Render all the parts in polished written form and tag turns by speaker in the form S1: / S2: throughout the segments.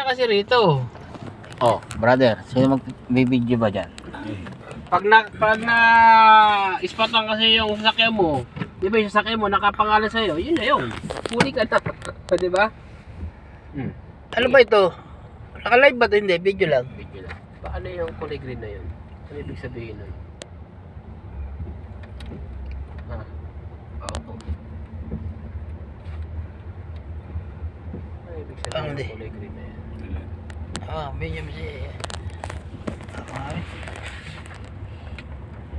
S1: kasi rito.
S2: Oh, brother, sino mag-video ba dyan?
S1: Pag na ispatan kasi yung sasakyan mo, di ba yung sasakyan mo nakapangalan sa'yo, yun na yun. Huli ka na. Di ba?
S3: Ano ba ito? Naka-live ba ito? Hindi, video lang.
S1: Video lang. Paano yung kulay green na yun? Ano ibig sabihin nun? Oo. Ano ibig sabihin
S3: Hindi.
S1: yung kulay green na yan?
S3: Video mo siya.
S1: Ano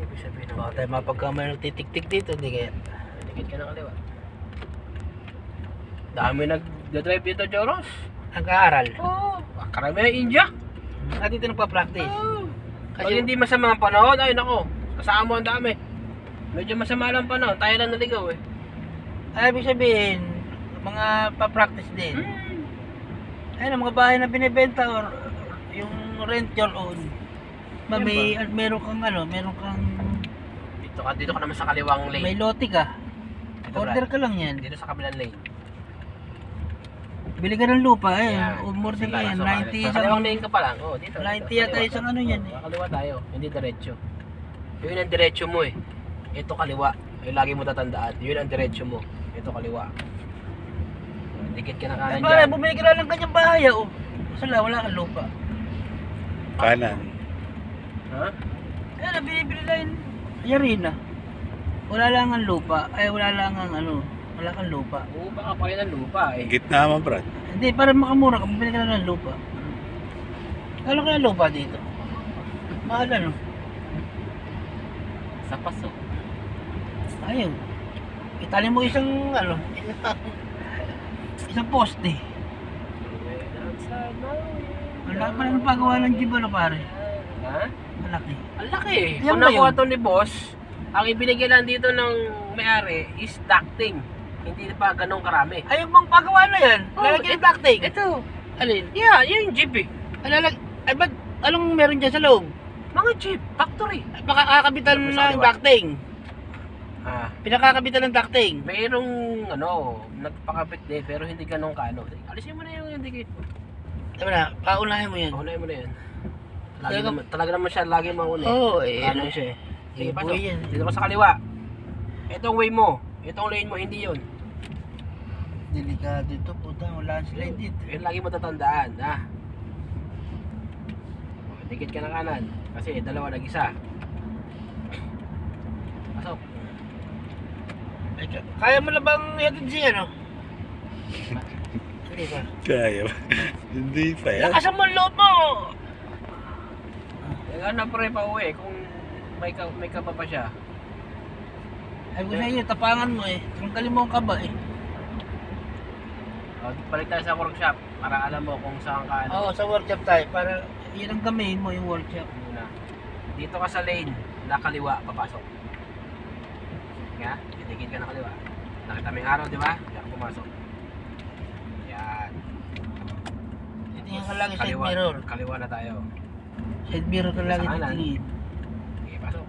S1: ibig sabihin ng
S3: Baka tayo mapagkamay nagtitik-tik dito, hindi kaya.
S1: Dikit ka na kaliwa. Dami nag-drive dito, Joros.
S3: Nag-aaral.
S1: Oo. Karami na India.
S3: Dito nagpa-practice.
S1: Oo. Pag
S3: Kasi
S1: hindi masama ang panahon, ay nako. Kasama mo ang dami. Medyo masama lang ang panahon. Tayo lang naligaw eh.
S3: ibig sabihin, mga pa-practice din. Ayun, mga bahay na binibenta or yung rent your own. Meron kang meron kang
S1: Dito ka naman sa kaliwang lane.
S3: may lote ka.
S1: Dito,
S3: Order
S1: Brad.
S3: ka lang yan.
S1: Dito sa kabilang lane.
S3: Bili ka ng lupa
S1: Yan.
S3: Umorder ka yan.
S1: So,
S3: 90
S1: sa kaliwang lane ka pa lang. Oh, dito.
S3: 90 yata isang ano yan eh.
S1: Kaliwa tayo. Hindi diretso. Yun ang diretso mo eh. Ito kaliwa. Yung lagi mo tatandaan. Yun ang diretso mo. Ito kaliwa. Dikit ka na
S3: Ay,
S1: kanan
S3: pare,
S1: dyan.
S3: bumili ka lang ng kanyang bahay wala kang lupa.
S4: Kanan.
S1: Ha?
S3: Kaya binibili lang yun. Yarina. Wala lang ang lupa. Wala lang ang wala kang lupa.
S1: Oo, baka pa rin ang lupa eh.
S4: Gitna mo, Brad.
S3: Hindi, para makamura ka, bumili ka lang ng lupa. Kala ka ng lupa dito. Mahal
S1: Sa paso.
S3: Ayun. Itali mo isang isang poste. Wala pa rin pagawa ng jeep pare.
S1: Ha?
S3: Malaki.
S1: Ang laki eh.
S3: Yan
S1: Kung
S3: ba
S1: nakuha
S3: yun?
S1: to ni boss, ang ibinigay lang dito ng may-ari is ducting. Hindi pa ganun karami.
S3: Ayun bang pagawa na yan? Lalagyan ng ducting.
S1: Ito.
S3: Alin?
S1: Yeah, yun yung jeep eh.
S3: Ba't anong meron dyan sa loob?
S1: Mga jeep, factory.
S3: Pakakakabitan
S1: Sa
S3: ng
S1: kaliwa.
S3: ducting. Pinakakabitan ng ducting.
S1: Mayroong nagpakabit din pero hindi ganun kaano. Alisin mo na yung dikit.
S3: Tama na, paunahin mo yan.
S1: Paunahin mo na yan. Talaga naman siya lagi mauna.
S3: Oo,
S1: Ano
S3: ano siya.
S1: Sige, pasok.
S3: Boy yan.
S1: Dito ka sa kaliwa. Itong way mo. Itong lane mo, hindi yun.
S3: Delikado ito, puta, wala slide dito.
S1: Yun lagi mo tatandaan, ha? Dikit ka na kanan. Kasi dalawa nag-isa. Pasok.
S3: Kaya mo na bang yatid siya, Hindi pa.
S4: Kaya ba? Hindi pa yan.
S3: Lakasan mo ang loob mo!
S1: Ano pre pa uwi kung may kaba pa siya.
S3: Ay ko sa iyo, tapangan mo tanggalin mo ang kaba
S1: Balik tayo sa workshop para alam mo kung saan ka
S3: Oo, sa workshop tayo, para yun ang gamihin mo yung workshop.
S1: muna. Dito ka sa lane, na kaliwa, papasok. Nga, didikit ka na kaliwa. Nakita mo yung araw, di ba? Diyan ka pumasok. Yan.
S3: Titingnan ka lang sa side
S1: Kaliwa,
S3: mirror.
S1: kaliwa na tayo.
S3: Side mirror ka lagi
S1: Sa kanan.
S3: titingin.
S1: Sige, pasok.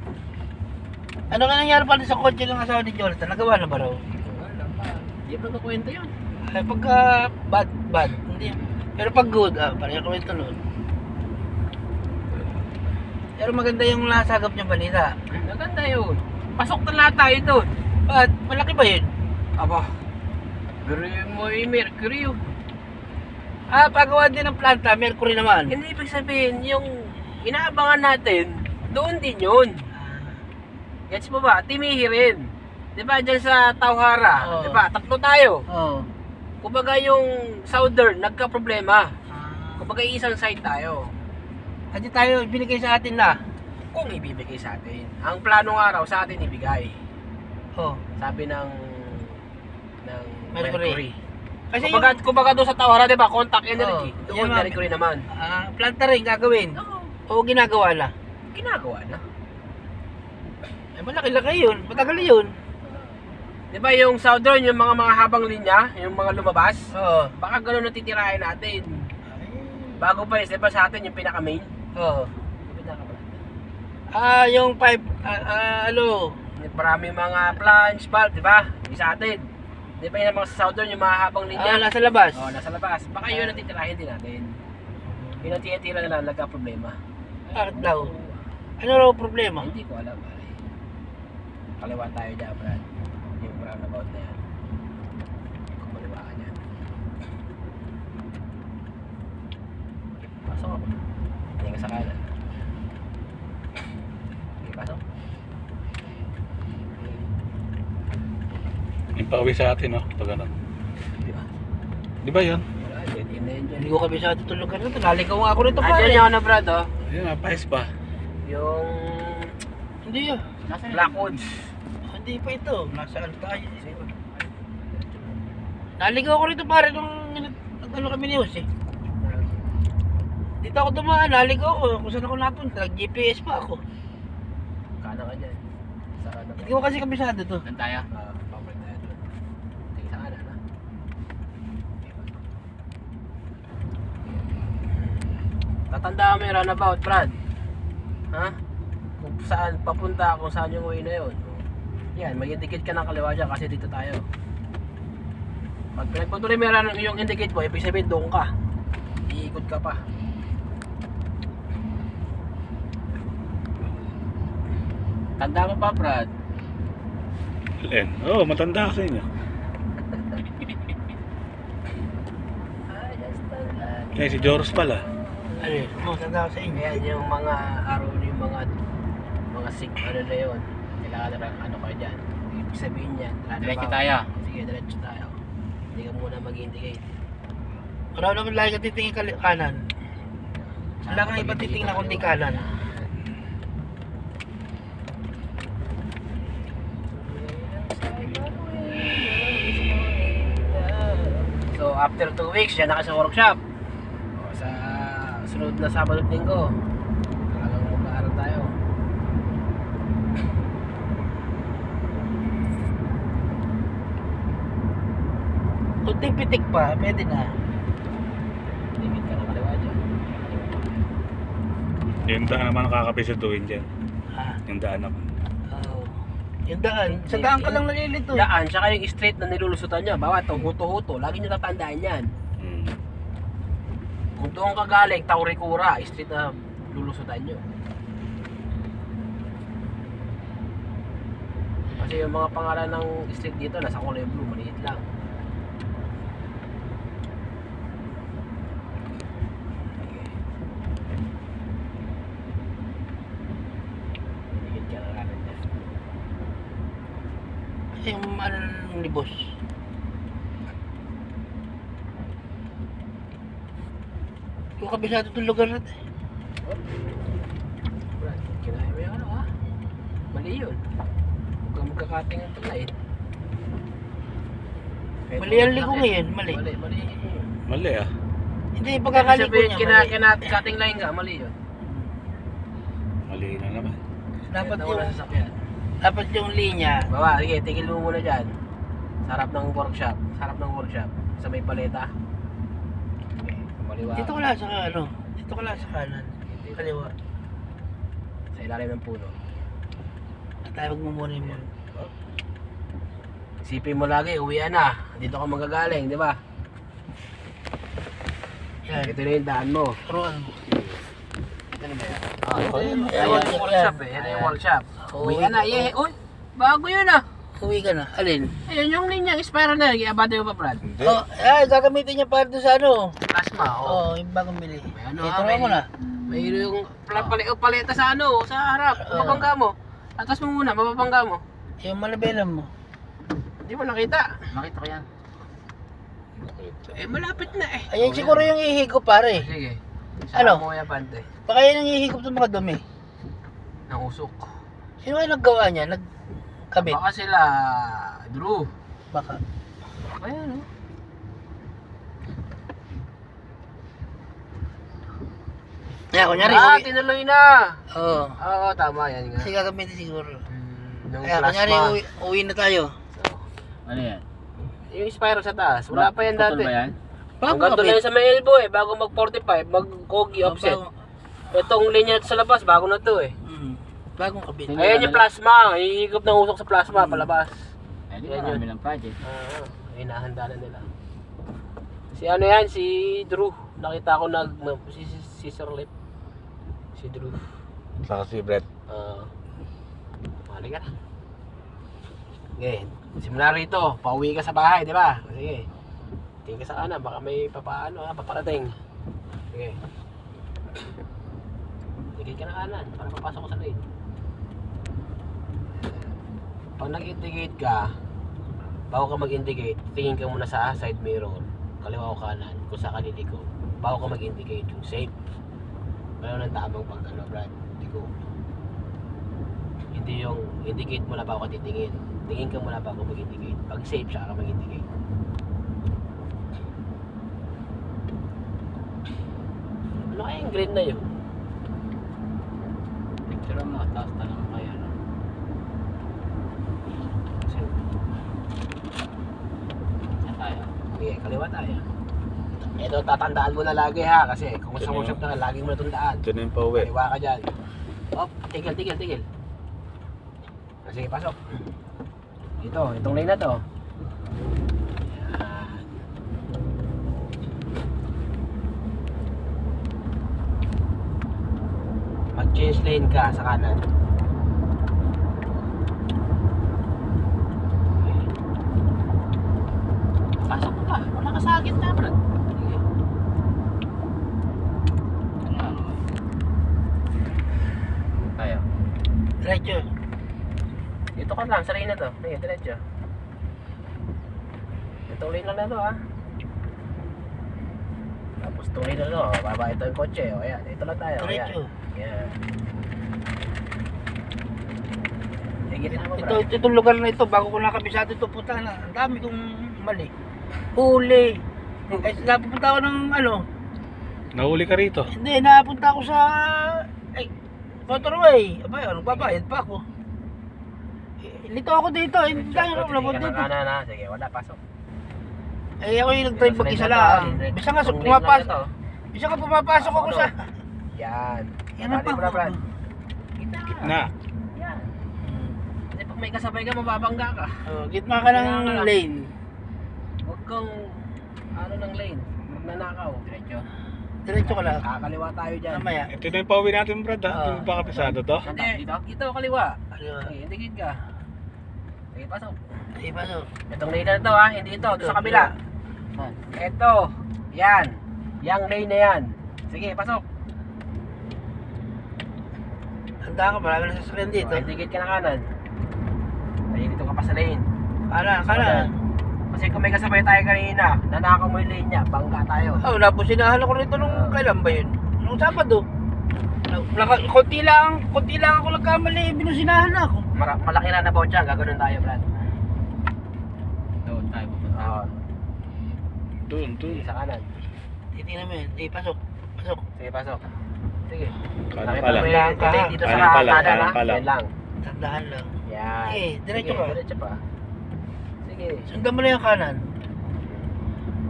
S3: Ano ka nangyari pala sa kotse ng asawa ni Jonathan? Nagawa na ba raw?
S1: Wala pa. Di ba nagkakwento yun?
S3: Ay pagka bad, hindi. Pero pag good, parang kwento nun. Pero maganda yung nasagap niyang balita.
S1: Maganda yun. Pasok na lahat tayo doon.
S3: Ba't? Malaki ba yun?
S1: Aba, pero yung mo yung Mercury yun.
S3: Pagawa din ng planta, Mercury naman.
S1: Hindi ibig sabihin, yung inaabangan natin, doon din yun. Gets mo ba? Timihi rin. Diba dyan sa Tauhara,
S3: Oo.
S1: diba? Tatlo tayo.
S3: Oo.
S1: Kumbaga yung Southern, nagka-problema. Kumbaga isang side tayo.
S3: At tayo, binigay sa atin na.
S1: Kung ibibigay sa atin. Ang planong araw sa atin ibigay.
S3: Oh.
S1: Sabi ng
S3: Mercury.
S1: Mercury.
S3: Kasi
S1: Kumbaga doon sa Tauhara, diba? Contact energy.
S3: Oo.
S1: Doon
S3: Yan, ma'am.
S1: Mercury naman.
S3: planta rin gagawin.
S1: Oo.
S3: O ginagawa na.
S1: Ginagawa na.
S3: Malaki-laki yun. Matagal yun.
S1: Diba yung Southern, yung mga habang linya, yung mga lumabas,
S3: Oo.
S1: baka gano'n natitirahin natin. Bago pa yun, diba sa atin yung pinaka-main?
S3: Oo.
S1: Yung pinaka-main.
S3: Yung pipe,
S1: Maraming mga plunge valve, diba? Yung sa atin. Di ba yung mga sa southern, yung mahahabang
S3: Ah,
S1: linya?
S3: nasa labas.
S1: Oo, nasa labas. Baka yun ang titirahin din natin. Yun ang titira nila, nagka-problema.
S3: Bakit daw? Ano raw problema?
S1: Hindi ko alam, pare. Kaliwa tayo dyan, Brad. Yung roundabout na yan. Kaliwa ka dyan. Pasok ka ba? Hindi ka sa kanan. Okay, pasok.
S4: Yung pauwi sa atin, no? Pag ano.
S1: Di ba?
S4: Di ba yun?
S1: Wala, dyan, yun na yun dyan.
S3: Hindi ko kami sa tutulugan nito. Naligaw nga ako rito
S1: Andyan
S3: pare.
S1: yung ano, Brad, oh.
S4: Ayun nga, pais ba?
S1: Yung
S3: Hindi yun.
S1: Blackwoods.
S3: Hindi pa ito. Nasaan tayo? Naligaw ako rito pare nung nag-ano kami ni Jose. Dito ako dumaan. Naligaw ako. Kung saan ako napunta. Nag-GPS pa ako.
S1: Kanan ka dyan. Sa kanan.
S3: Hindi ko kasi kabisado to.
S2: Saan tayo?
S1: Papalit tayo doon. Tingin sa kanan, ha? Tatandaan mo yung runabout, Brad. Ha? Kung saan papunta, kung saan yung way na yun. Yan, mag-indicate ka ng kaliwa dyan kasi dito tayo. Pag pinagpatuloy mo yung indicate mo, ibig sabihin doon ka. Iikot ka pa.
S2: Tanda mo pa, Brad.
S4: Len. Oo, matanda ka sa inyo. Eh, si Joros pala.
S3: Ano yun? Tanda ko sa inyo.
S1: Ayan yung mga araw, yung mga sig, ano na yun. Kailangan na ano kayo dyan. Ibig sabihin yan.
S2: Diretso tayo.
S1: Sige, diretso tayo. Hindi ka muna mag-indicate.
S3: Wala naman lagi ka titingin kanan. Wala kang iba titingin kundi kanan.
S1: So, after 2 weeks, yan na kasi sa workshop. O, sa sunod na Sabado at Linggo, talagang mag-aaral tayo.
S3: Kunting pitik pa, pwede na.
S1: Limit ka na kaliwa dyan.
S4: Yung daan naman nakakapisaduhin dyan.
S3: Ah,
S4: Yung daan naman.
S3: oh. Yung daan. Sa daan ka lang nalilito.
S1: Daan, tsaka yung straight na nilulusutan nyo. Bawa ito, huto-huto. Lagi nyo tatandaan yan.
S4: Hmm.
S1: Kung doon ka galing, Tauricura, straight na lulusutan nyo. Kasi yung mga pangalan ng street dito, nasa kulay blue, maliit lang. Higit ka na kanan dyan.
S3: Kasi yung ano ng libos. Yung kabisado itong lugar natin.
S1: Brad, kinahin mo yung ano ha? Mali yun. Huwag kang magkakating ang tulay.
S3: Mali ang ligo ngayon, mali.
S1: Mali.
S4: Mali ah.
S3: Hindi, yung pagkakaliko
S1: Sabihin,
S3: niya, mali.
S1: cutting line ka, mali yun.
S4: Mali na naman.
S3: Dapat
S1: Kaya
S3: yung,
S1: nawala sa sasakyan.
S3: dapat yung linya.
S1: Baba, sige, tigil mo muna dyan. Sa harap ng workshop. Sa harap ng workshop. Sa may paleta. Okay, kumaliwa.
S3: Dito ka lang sa ano, dito ka lang sa kanan. Kaliwa.
S1: Sa ilalim ng puno.
S3: At tayo magmumuna yung mga.
S1: Isipin mo lagi, uwian na. Dito ka magagaling, di ba?
S3: Yan.
S1: Ito na yung daan mo.
S3: Turuan mo.
S1: Ito na ba yan?
S3: Ito
S1: Ayan yung workshop eh. Ito yung workshop. Uwian na. Yeah. Uy, bago yun ah.
S3: Uwi ka na. Alin?
S1: Ayan yung linya, spiral na. Iabate mo pa, Brad.
S4: Hindi.
S3: Oh, ay, gagamitin niya para doon sa ano.
S1: Plasma,
S3: Oo,
S1: oh.
S3: yung bagong bili.
S1: May ano,
S3: Ito
S1: may-
S3: mo na.
S1: May yung paleta sa ano, sa harap.
S3: Oo.
S1: Mabangga mo. Atas mo muna, mababangga mo.
S3: Yung malabelan mo.
S1: Hindi mo nakita.
S2: Nakita ko yan.
S1: Eh, malapit na eh.
S3: Ayan siguro yung ihigop pare.
S1: Sige.
S3: Ano?
S1: Sama mo yan, Pante.
S3: Baka yan ang ihigop ng mga dumi.
S1: Ng usok.
S3: Sino kaya naggawa niya? Nagkabit?
S1: Baka sila, Drew.
S3: Baka.
S1: Ayan, oh.
S3: Kaya kunyari,
S1: Ah,
S3: uwi.
S1: tinuloy na.
S3: Oo.
S1: Oo, tama yan nga.
S3: Kasi gagamitin siguro.
S1: Yung
S3: Kaya kunyari, uwi na tayo.
S2: Ano yan?
S1: Yung spiral sa taas, wala pa yan dati.
S2: Putol ba yan?
S1: Hanggang doon na yun sa may elbow eh, bago mag 45, mag kogi offset. Itong linya sa labas, bago na to eh.
S3: Bagong kabit.
S1: Ayan yung plasma, hihigop ng usok sa plasma, palabas.
S2: Eh, di
S1: Yan
S2: ba
S1: yun.
S2: kami ng project?
S1: Hinahanda na nila. Si ano yan, si Drew. Nakita ko si Sir Lip. Si Drew.
S4: Saka si Brett.
S1: Mali ka na. Okay, simula rito, pauwi ka sa bahay, di ba? Sige. Tingin ka sa kanan, baka may paparating. Sige. Tingin ka na kanan, para papasok ko sa lane. Pag nag-indicate ka, bago ka mag-indicate, tingin ka muna sa side mirror, kaliwa o kanan, kung saan ka liliko. Bago ka mag-indicate, yung safe. Mayroon ng tamang pag Brad, liko. Hindi yung indicate mo na bago ka titingin. Tingin ka muna bago mag-indicate. Pag safe, saka ka mag-indicate. Ano kaya yung green na yun?
S2: Picture mo, taas na lang kaya. No? Saan tayo?
S1: Okay, kaliwa tayo. Ito, tatandaan mo na lagi ha. Kasi kung sa workshop na, laging mo na tundaan.
S4: Ito na yung pauwi.
S1: Kaliwa ka dyan. Op, tigil. Sige, pasok. Itong lane na to. Yan. Mag-change lane ka sa kanan. Okay. Pasok mo pa. Wala ka sa gitna, Brad. Sige.
S2: Tayo.
S3: Diretso.
S1: Dito ka lang, sa lane na to. Ayun, diretso. Itong lane lang na to ha. Tapos itong lane na to, baba ito yung kotse. O ayan, ito lang tayo.
S3: Diretso.
S1: Ayan. Higirin mo,
S3: Ito,
S1: Brad.
S3: itong lugar na ito, bago ko nakabisado ito, puta na, ang dami kong mali. Huli. Eh, napupunta ako ng
S4: Nahuli ka rito.
S3: hindi, napunta ako sa, motorway. Abay, nagbabayad pa ako. Lito ako dito, hindi tayo nalabot
S1: Sige,
S3: dito.
S1: kanan na. Sige, wala, pasok.
S3: Ako yung nag-drive
S1: Itong
S3: mag-isa
S1: lane na to,
S3: lang.
S1: ha.
S3: Bisa nga,
S1: Itong lane lang
S3: pumapasok.
S1: na to.
S3: Bisa nga pumapasok ako sa...
S1: Yan.
S3: Yan ang
S1: Bali,
S3: pa.
S1: Brad. Kita.
S4: Na.
S1: Yan. Kasi pag may kasabay ka, mababangga ka.
S3: Gitna ka ng lane.
S1: Huwag kang, ng lane. Magnanakaw. Diretso.
S3: Diretso ka lang.
S1: Kakaliwa tayo dyan.
S3: Mamaya.
S4: Ito na yung pauwi natin, Brad. Ha? Hindi pa kapisado to.
S1: Hindi, dito kaliwa.
S3: Kaliwa.
S1: Okay, indicate ka. Sige, pasok.
S3: Ay, pasok.
S1: Itong lane na to ha, hindi ito. Doon sa kabila. Ito. Yan. Yang lane na yan. Sige, pasok.
S3: Handa ka, marami na sasakyan dito.
S1: Indicate ka na kanan. Ay, dito ka pa sa lane.
S3: Kanan.
S1: Kasi kung may kasabay tayo kanina, nanakaw mo yung lane niya, bangga tayo.
S3: Napusinahan ako rito nung kailan ba yun? Nung Sabado. Konti lang ako nagkamali, binusinahan na ako.
S1: Malaki na na bout siya, gagawin tayo, Brad.
S2: Doon tayo pupunta.
S1: Oo.
S4: Doon.
S1: Sige, sa kanan.
S3: Titingnan mo yun. Pasok.
S1: Sige, pasok. Sige.
S4: Kanan
S1: Nakita
S4: pala.
S1: mo yung lane dito sa
S4: Kanan pala,
S1: kanan,
S4: kanan
S1: ha?
S4: pala.
S1: Yan lang.
S3: Tandaan lang.
S1: Yan.
S3: Sige, diretso
S1: Sige,
S3: ka.
S1: diretso pa. Sige.
S3: Sundan mo na yung kanan.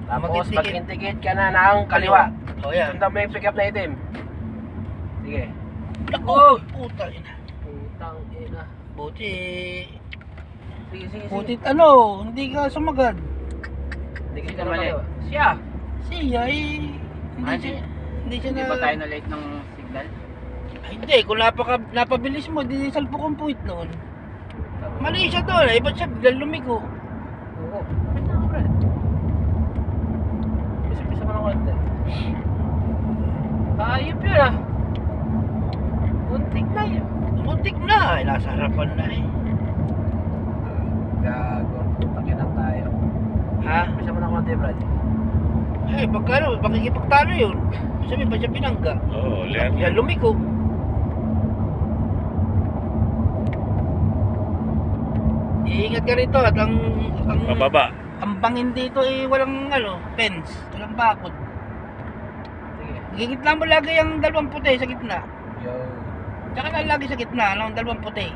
S1: Tapos
S3: Mag-indicate.
S1: mag-indicate ka na ng kaliwa.
S3: O yan.
S1: Sundan mo yung pick up na itim. Sige.
S3: Naku! Puta ina.
S1: Putang ina.
S3: Buti.
S1: Sige.
S3: Buti hindi ka sumagad.
S1: Indicate ka
S2: Sino
S1: ng
S2: mali?
S1: kaliwa. Siya.
S3: Siya
S2: Ah,
S3: hindi siya
S2: Hindi
S3: na...
S2: ba tayo na late ng signal?
S3: Ay, hindi, kung napabilis mo, di salpo kong puwit noon. Mali siya doon, ba't siya biglang lumiko?
S1: Oo. Wait na ako, Brad. Bisa mo ng konti. Ayop yun ah. Muntik na yun.
S3: Muntik na, nasa harapan na eh.
S1: Gago. Takinan tayo.
S3: Ha?
S1: Bisa mo ng konti, Brad.
S3: Pagkano, makikipagtalo yun. Sabi ba siya binangga?
S4: Oo,
S3: Yan
S4: Lerner.
S3: lumiko. Iingat ka rito at ang
S4: Pababa.
S3: ang bangin dito walang fence, walang bakod.
S1: Sige.
S3: Gigitna mo lagi ang dalawang puti sa gitna.
S1: Yo.
S3: Tsaka na lagi sa gitna, ang dalawang puti.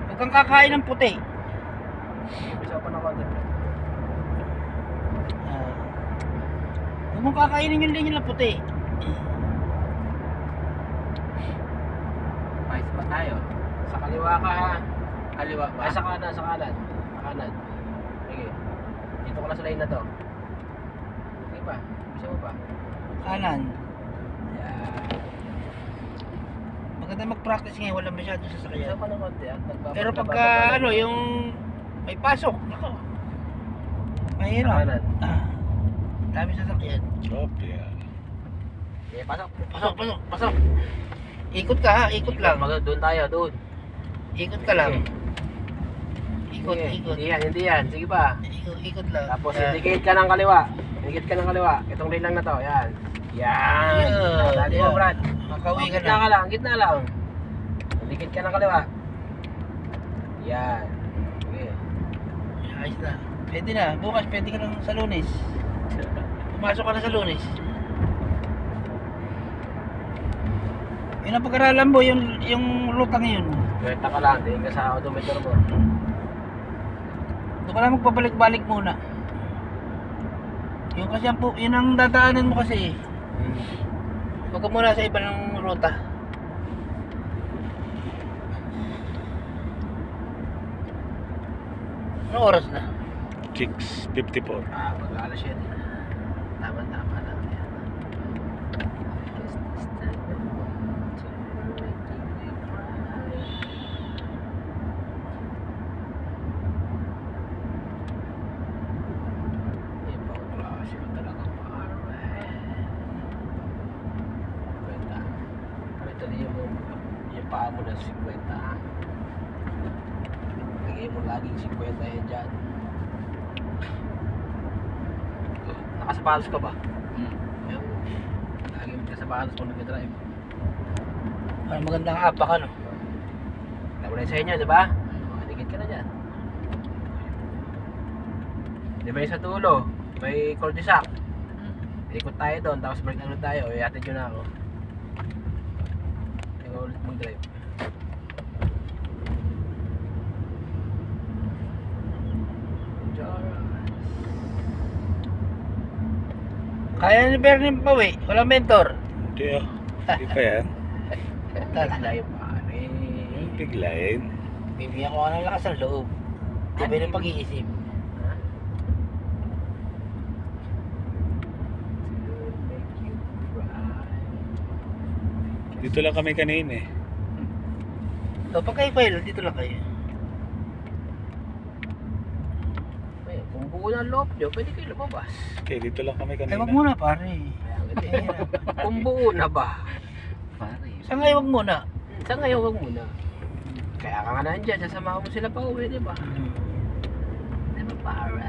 S3: Huwag kang kakain ng puti.
S1: Bisa ko ng konti, Brad.
S3: Huwag mong kakainin yung linya na puti.
S2: Mais pa tayo.
S1: Sa kaliwa ka ha.
S2: Kaliwa ba?
S1: Ay, sa kanan. Sa kanan. Sige. Dito ka lang sa lane na to. Sige pa. Bisa mo pa.
S3: Kanan.
S1: Yan.
S3: Maganda mag-practice ngayon, walang masyado
S1: Bisa
S3: sasakyan.
S1: pa ng konti at
S3: Pero pagka ano, yung may pasok, nako. Mahirap.
S1: Kanan.
S3: Dami sasakyan.
S4: Opya.
S1: Okay, pasok.
S3: Pasok, pasok.
S1: Pasok.
S3: Ikot ka ha, ikot lang.
S1: Doon tayo, doon.
S3: Ikot ka lang. Ikot,
S1: Sige,
S3: ikot.
S1: Hindi yan, hindi yan. Sige pa.
S3: Ikot lang.
S1: Tapos
S3: Yan.
S1: indicate ka ng kaliwa. Indicate ka ng kaliwa. Itong lane lang na to. Yan. Yan.
S3: Yan.
S1: Dali mo,
S3: Yan.
S1: Brad.
S3: Makauwi ka
S1: Gitna
S3: na.
S1: ka lang, gitna lang. Indicate ka ng kaliwa. Yan. Sige.
S3: Ayos na. Pwede na. Bukas pwede ka lang sa Lunes. Pumasok ka na sa Lunes. Yun ang pag-aralan mo, yung ruta ngayon.
S1: Kwenta ka lang. Tingin ka sa odometer mo.
S3: Doon ka lang magpabalik-balik muna. Yung kasi yun ang dadaanan mo kasi. Huwag ka muna sa iba ng ruta. Anong oras na?
S4: 6:54.
S1: Mag-alas 7. Tama-tama lang. Yan. Ibang klase ka talaga, pare. Kwenta. Kwenta niyo yung paa mo na 50. Lagay mo laging 50 yan dyan. Nakasapatos ka ba? Ayun. Lagi mo nakasapatos kung nag-drive.
S3: Parang magandang apa ka, no?
S1: Alam mo na yun sa inyo, di ba? Dikit ka na dyan. Di ba yung sa dulo? May cul-de-sac. Ikot tayo doon, tapos break na ulit tayo. Iatid yun na ako. Ikaw ulit mag-drive.
S3: Kaya ni Bernie Pawi, walang mentor.
S4: Hindi ah. Hindi pa yan.
S1: Taglay pare.
S4: Biglayin.
S3: Bibigyan ko ka ng lakas ng loob. Di ba yung pag-iisip?
S4: Dito lang kami kanina eh.
S3: So, pag kayo kayo, dito lang kayo.
S1: Ay, kung buo na loob nyo, pwede kayo lumabas.
S4: Okay, dito lang kami
S3: Ay,
S4: kanina.
S3: wag muna pare.
S1: Kung buo na ba?
S2: Pare.
S3: Saan kayo wag muna?
S1: Sa ngayon, wag muna. Kaya ka nga nandyan, sasamahan mo sila pa uwi, di ba? Di ba, para?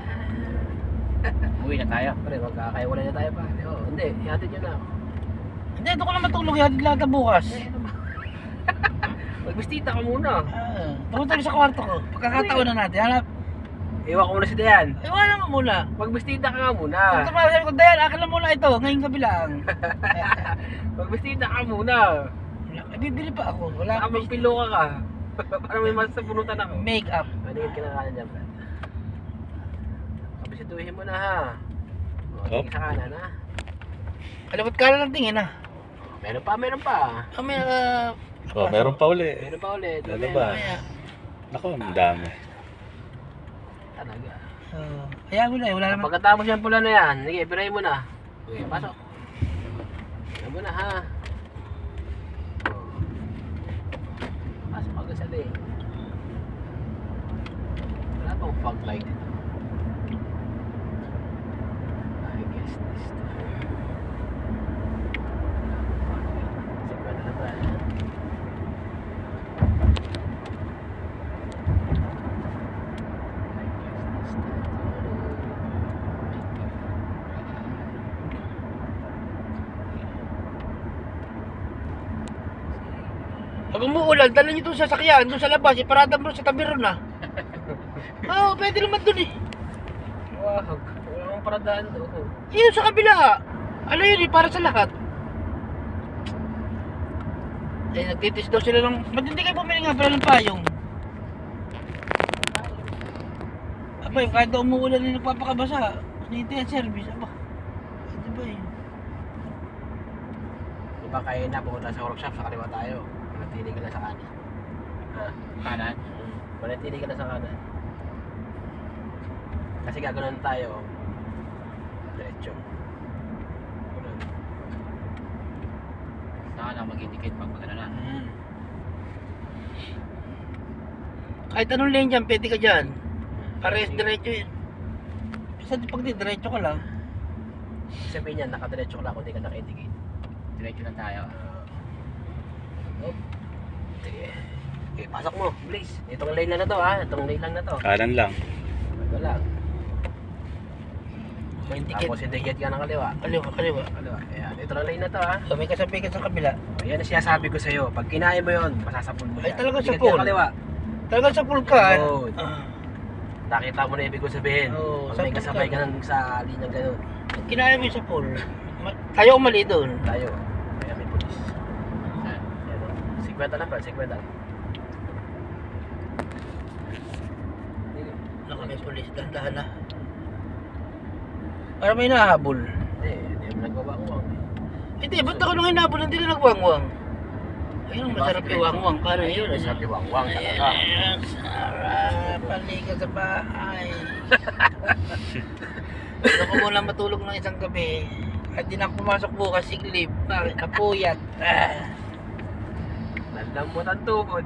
S2: Uwi na tayo.
S1: Pare, magkakaiwala na tayo, pare. Oh, hindi, ihatid nyo na ako.
S3: Hindi, ito ko lang matulog. Ihatid lang na bukas.
S1: Ano ba? Magbistita ka muna.
S3: Tumunta sa kwarto ko. Pagkakataon na natin. Hanap.
S1: Iwan ko muna si Dayan.
S3: Wala mo muna.
S1: Magbistita ka nga muna.
S3: Ito pa sabi ko, Dayan, akin lang muna ito. Ngayong gabi lang.
S1: Magbistita ka muna.
S3: Bibili pa ako. Wala
S1: Saka
S3: akong
S1: magpilo ka ka. Para may masasabunutan ako.
S3: make up.
S1: Maningin ka na kanan dyan, Brad. Kabisituhin mo na, ha? O, tingin sa kanan, ha?
S3: Kalawat ka lang tingin, ha?
S1: Meron pa, meron pa.
S3: Kami,
S4: Oh, meron pa uli.
S1: Meron pa ulit.
S4: Ano ba? Naku, ang dami.
S1: Talaga.
S3: Kaya mo na, wala naman.
S1: Pagkatapos yung pula na yan, sige, pirahin mo na. Okay, pasok. Pirahin mo na, ha? Pasok agad sa lane. Wala pang fog light dito. I guess this time. Siguro na ba?
S3: Pag umuulan, dala nyo doon sa sakyan, doon sa labas, iparada mo sa tabi ron, ha? Oo, pwede naman doon, eh.
S1: Wag. Wala akong paradaan doon.
S3: Yun sa kabila. Ano yun, eh, para sa lahat. Eh, nagtitis daw sila ng... Ba't hindi kayo bumili nga pala ng payong? Aba, yung kahit daw umuulan na nagpapakabasa, hinihintay ang service, aba. Di ba yun?
S1: Diba kayo na pumunta sa workshop, sa kaliwa tayo. Manatili ka na sa kanan. Ha?
S2: Kanan.
S1: Manatili ka na sa kanan. Kasi gagawin tayo. Diretso. Ganun.
S2: Saka lang mag-indicate pag magalanan.
S3: Kahit anong lane dyan, pwede ka dyan. Pares diretso yun. Bisa pag di, diretso ka lang.
S1: Sabihin niya, nakadiretso ka lang kung di ka naka-indicate.
S2: Diretso lang tayo.
S1: Oh. Sige. Okay, pasok mo, please. Itong lane lang na to ha. Itong lane lang na to.
S4: Kanan lang.
S1: Ito lang.
S3: May indicate.
S1: Tapos indicate ka ng kaliwa.
S3: Kaliwa, kaliwa.
S1: Kaliwa. Ayan. Ito lang lane na to ha.
S3: So may kasabi ka sa kabila.
S1: Ayan ang sinasabi ko sa'yo. Pag kinain mo yun, masasapul mo
S3: Ay,
S1: siya.
S3: talaga sa
S1: Indicate ka
S3: pool?
S1: ng kaliwa.
S3: Talagang sa pool ka.
S1: Good. Nakita mo na ibig ko sabihin.
S3: Oo,
S1: Pag may
S3: sa pool
S1: kasabay
S3: ka.
S1: ka ng sa linyang ganun.
S3: Kinaya mo yung sa pool. Tayo umali doon.
S1: Tayo. Kaya may pulis.
S2: Saan?
S1: Ayan o. 50 lang ba? 50 lang.
S3: Naku, may polis. Dahan-dahan na. Para may nahabol.
S1: Hindi mo nagbabawang.
S3: Hindi, ba't ako nung hinabol hindi na nagwangwang? Ayun, masarap yung wangwang. Paano yun?
S1: Ayun, sabi wangwang talaga.
S3: Ayan, sarap. Paligid sa bahay. Gusto ko muna matulog ng isang gabi. At di na ako pumasok bukas, siglip. Bakit? Kapuyat.
S1: Nandang mo ng tuhod.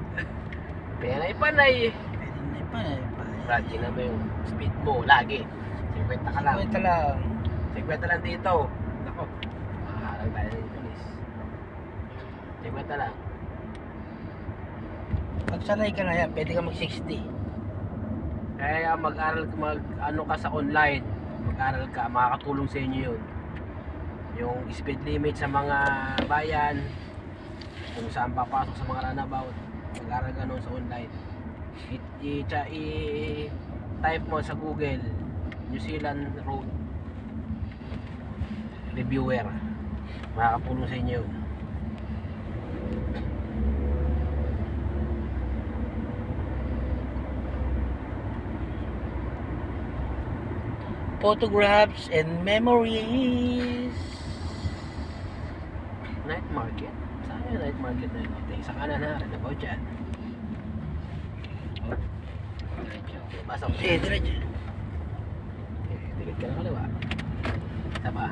S1: Panay-panay.
S3: Hindi pa eh.
S1: Brad, tingnan mo yung speed mo lagi. 50 ka lang.
S3: Kwenta lang.
S1: 50 lang dito. Nako. Makaharang tayo ng polis. 50 lang.
S3: Pag sanay ka na yan, pwede ka mag-60.
S1: Kaya mag-aral ka, ano ka sa online. Mag-aral ka, makakatulong sa inyo yun. Yung speed limit sa mga bayan, kung saan papasok sa mga runabout, mag-aral ka nun sa online. I-type mo sa Google, New Zealand Road Reviewer. Makakatulong sa inyo yun.
S3: Photographs and memories.
S1: Night market. Saan yung night market na yun? Ito yung sa kanan ha, runabout dyan.
S2: Diretso.
S1: Pasok.
S3: Eh, diretso.
S1: Tigit ka ng kaliwa. Isa pa.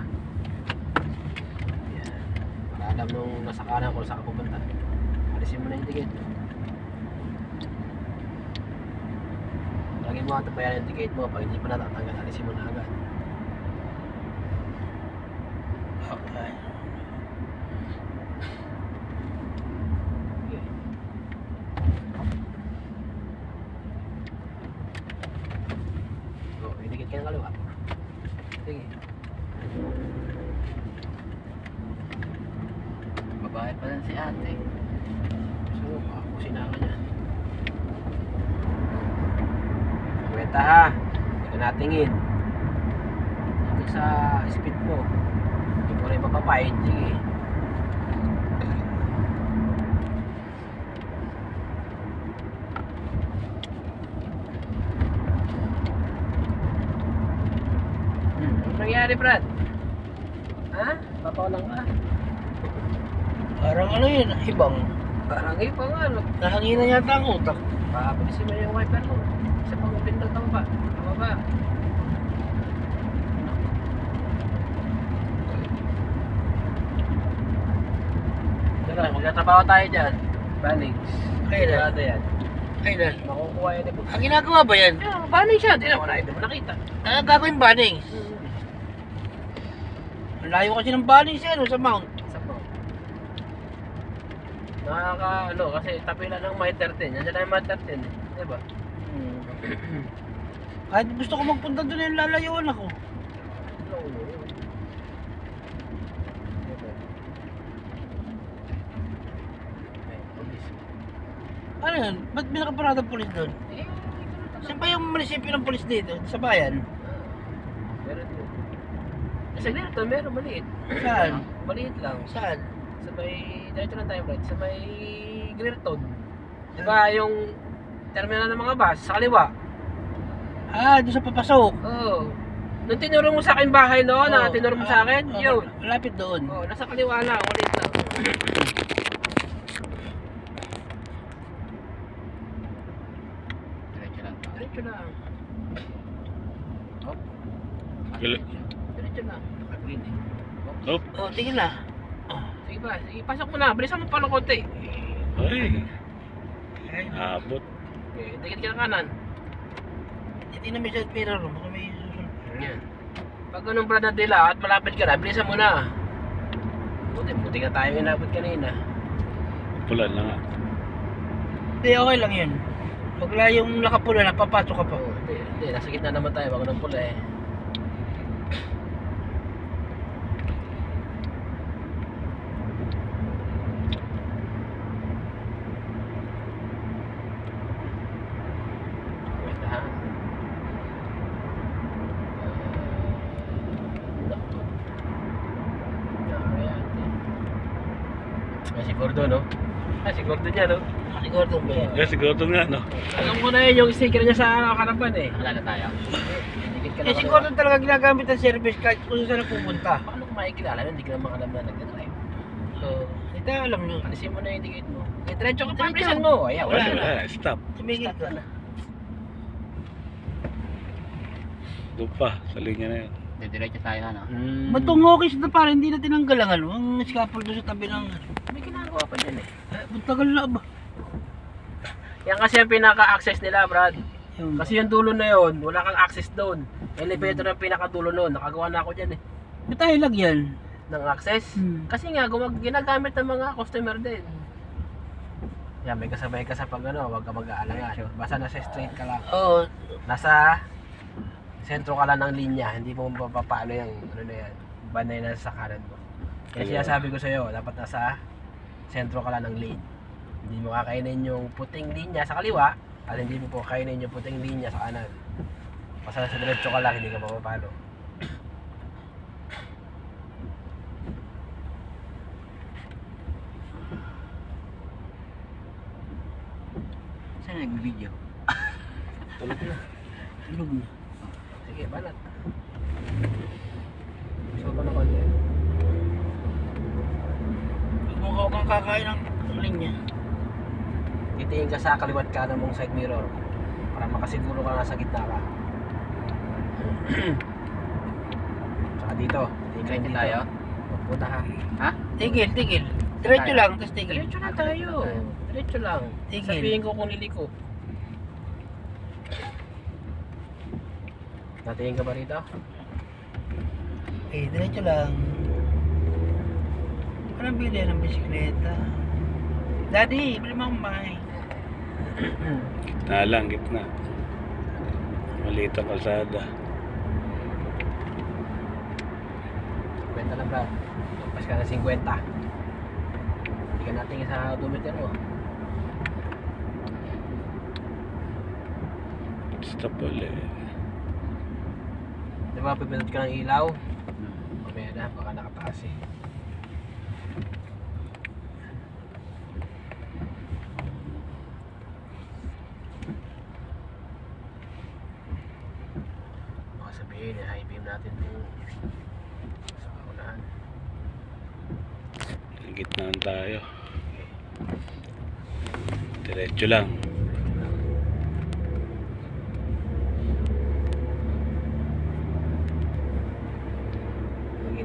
S1: Yan. Para alam nung nasa kanan kung saan ka pupunta. Alisin mo na yung tigit. Lagi mo tabayan yung tigit mo. Pag hindi pa natatanggal, alisin mo na agad.
S3: Okay.
S1: Okay. Oh, itigit ka ng kaliwa. Sige.
S2: Babae pa lang si ate.
S1: So, makakusin na ka niya. Kwenta ha. Hindi ka natingin. Dito sa speed mo. Hindi ko rin mapapain. Sige. Ano nangyari, Brad? Ha? Papawalan ka?
S3: Parang ano yun, ibang.
S1: Parang iba nga, no?
S3: Nahanginan yata ang utak.
S1: Papalisin mo yung wiper mo. Isa pang pindot ang ba? Tama ba? Tara, magtatrabaho tayo dyan. Bannings.
S3: Kailan?
S1: Sigurado yan.
S3: Kailan?
S1: Makukuha yan eh.
S3: Ang ginagawa ba yan?
S1: Bannings yan. Di naman na, hindi mo nakita.
S3: Ah, gagawin bannings. Ang layo kasi ng bannings yan, sa mount.
S1: Isa pa. Ano, kasi tapila ng May 13. Yan dyan yung May 13. Diba?
S3: Kahit gusto ko magpunta doon yung lalayuan ako. Ano yun? Ba't binakaparada ng polis doon? Saan ba yung munisipyo ng polis dito? Sa bayan?
S1: Meron din. Sa ganito, meron maliit.
S3: Saan?
S1: Maliit lang.
S3: Saan?
S1: Sa may, diretso lang tayo, Brad. Sa may Greerton. Diba yung terminal ng mga bus, sa kaliwa?
S3: Ah, doon sa papasok.
S1: Oo. Nung tinuro mo sa akin bahay noon, na tinuro mo sa akin, yun.
S3: Malapit doon.
S1: Oo, nasa kaliwa lang, maliit lang.
S2: Diretso lang.
S1: Diretso lang. Diretso lang. Naka-green eh.
S4: Oh,
S3: Oh, tingin na. Oh.
S1: Sige ba, sige, pasok mo na. Bilisan mo pa ng konti.
S4: ay.
S3: Ay,
S4: Abot.
S1: Okay, dikit ka ng kanan.
S3: tingnan mo yung side mirror. Baka may susunod.
S1: Yan. Pag ganun Brad na dila at malapit ka na, bilisan mo na. Buti ka tayo inabot kanina.
S4: Pula na nga.
S3: Hindi, okay lang yun. Pag yung nakapula na, papasok ka pa.
S1: Oo, hindi, nasa gitna naman tayo bago ng pula eh. Wait ha. Naku. Nangyari ate. Ay, si Gordon no? Ay, si Gordon niya no?
S3: Siguro itong ba?
S4: Yeah, siguro nga, no?
S1: Alam ko na yun yung sticker niya sa harapan eh.
S2: Wala na tayo.
S1: Dikit ka
S3: Eh,
S1: na
S3: si Gordon talaga ginagamit ang service kahit kung saan pupunta.
S1: Paano kung makikilala nun? Hindi ka naman alam na nagdadrive.
S3: So, ito alam nyo.
S1: Alisin mo na yung dikit mo. Eh, diretso ka pa,
S3: Diretso.
S1: bilisan mo. Ayan, wala na.
S4: Wala, stop.
S3: Tumigil
S1: Stop
S3: ka.
S1: na.
S4: Doon pa, sa linya na yun.
S2: Diretso tayo na.
S3: Matungokis na parang hindi na tinanggal ang ano, ang scaffold doon sa tabi ng...
S1: May ginagawa pa dyan eh.
S3: Tagal na ba?
S1: Yan kasi ang pinaka-access nila, Brad.
S3: Yung,
S1: Kasi yung dulo na yun, wala kang access doon. Elevator ang pinakadulo noon. Nakagawa na ako dyan eh.
S3: tayo lang yan.
S1: Ng access. Kasi nga, ginagamit ng mga customer din. Yan, may kasabay ka sa pag ano, huwag ka mag-aalangan. Basta nasa straight ka lang.
S3: Oo.
S1: Nasa sentro ka lang ng linya, hindi mo mapapano yung ano na yan, banay na sa kanan mo. Kaya sinasabi ko sa'yo, dapat nasa sentro ka lang ng lane. Hindi mo kakainin yung puting linya sa kaliwa, at hindi mo po kainin yung puting linya sa kanan. Basta sa diretso ka lang, hindi ka mapapano.
S2: Saan nag-video?
S1: Tulog na.
S3: Tulog na.
S1: Sige, banat. Gusto ko na konti.
S3: Mukha kang kakain ng linya.
S1: Titingin ka sa kaliwat kanan mong side mirror para makasiguro ka nasa gitna ka. Saka dito, tingin
S2: Diretso
S1: dito.
S2: tayo?
S1: Punta ha.
S2: Ha?
S3: Tigil, tigil. Diretso
S2: Tayo.
S3: lang, tapos tigil.
S1: Diretso na tayo. Diretso lang.
S3: Tigil.
S1: Sabihin ko kung liliko. Natingin ka ba rito?
S3: Eh, diretso lang. Parang bili ng bisikleta. Daddy, bili mo akong bahay.
S4: Gitna lang, gitna. Maliit ang kalsada.
S1: Kwenta lang Brad. Pas ka na 50. Hindi ka natingin sa odometer mo.
S4: Stop ulit.
S1: Diba pipindot ka ng ilaw? Mamaya na, baka nakataas eh. Baka sabihin eh, high beam natin itong sa kaunahan.
S4: Gitnaan tayo. Diretso lang.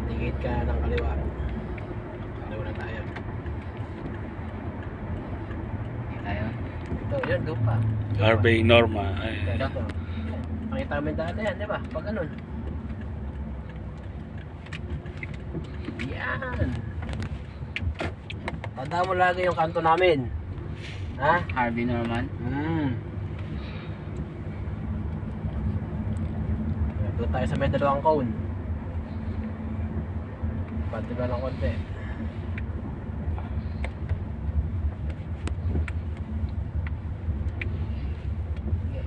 S1: Tingit ka ng kaliwa. Kaliwa na tayo.
S2: Hindi tayo.
S1: Ito, yun, doon pa.
S4: Harvey Norma. Ay,
S1: Ito. Pakita mo yung daan na yan, di ba? Pag ganun. Yan. Tandaan mo lagi yung kanto namin. Ha?
S2: Harvey Norman.
S1: Doon tayo sa may dalawang cone. Pati ba ng konti? Sige.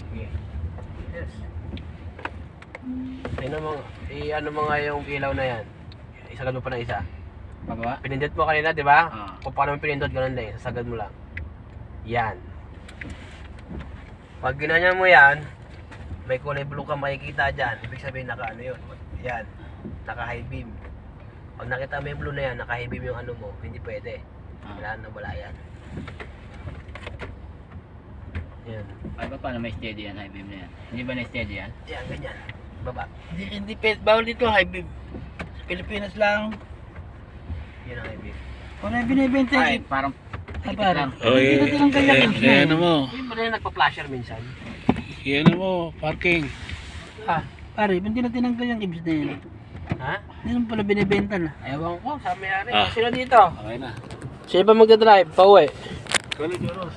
S1: Sige. Yes. Tingnan mo, i-ano mo nga yung ilaw na yan. Isagad mo pa ng isa.
S2: Pababa?
S1: Pinindot mo kanina, di ba?
S2: Ah.
S1: Kung paano mo pinindot, ganun din. Sasagad mo lang. Yan. Pag ginanyan mo yan, may kulay blue ka makikita dyan. Ibig sabihin naka ano yun. Yan. Naka high beam. Pag nakita mo yung blue na yan, naka high beam yung ano mo, hindi pwede. Kailangan na wala yan. Yan.
S2: Ay ba paano may steady yan, high beam na yan? Hindi ba na steady yan?
S1: Yan, ganyan. Baba.
S3: Hindi bawal dito high beam. Sa Pilipinas lang.
S1: Yan ang ibig.
S3: Kung na binibenta
S2: Ay,
S3: yung
S2: parang
S3: ah,
S2: tikit
S3: pare.
S2: lang.
S3: Hindi na tinanggal yung cage na yun.
S4: mo.
S1: Yung ba na nagpa-flasher minsan?
S4: Yan mo, parking.
S1: Ha?
S3: Pare, hindi na tinanggal yung cage na yun.
S1: Ha?
S3: Hindi naman pala binibenta na.
S1: Ewan ko, sa may-ari.
S4: Ah.
S1: Sino dito?
S4: Okay na.
S1: Sino ba magdadrive? Pauwi.
S4: Ikaw na, Joros.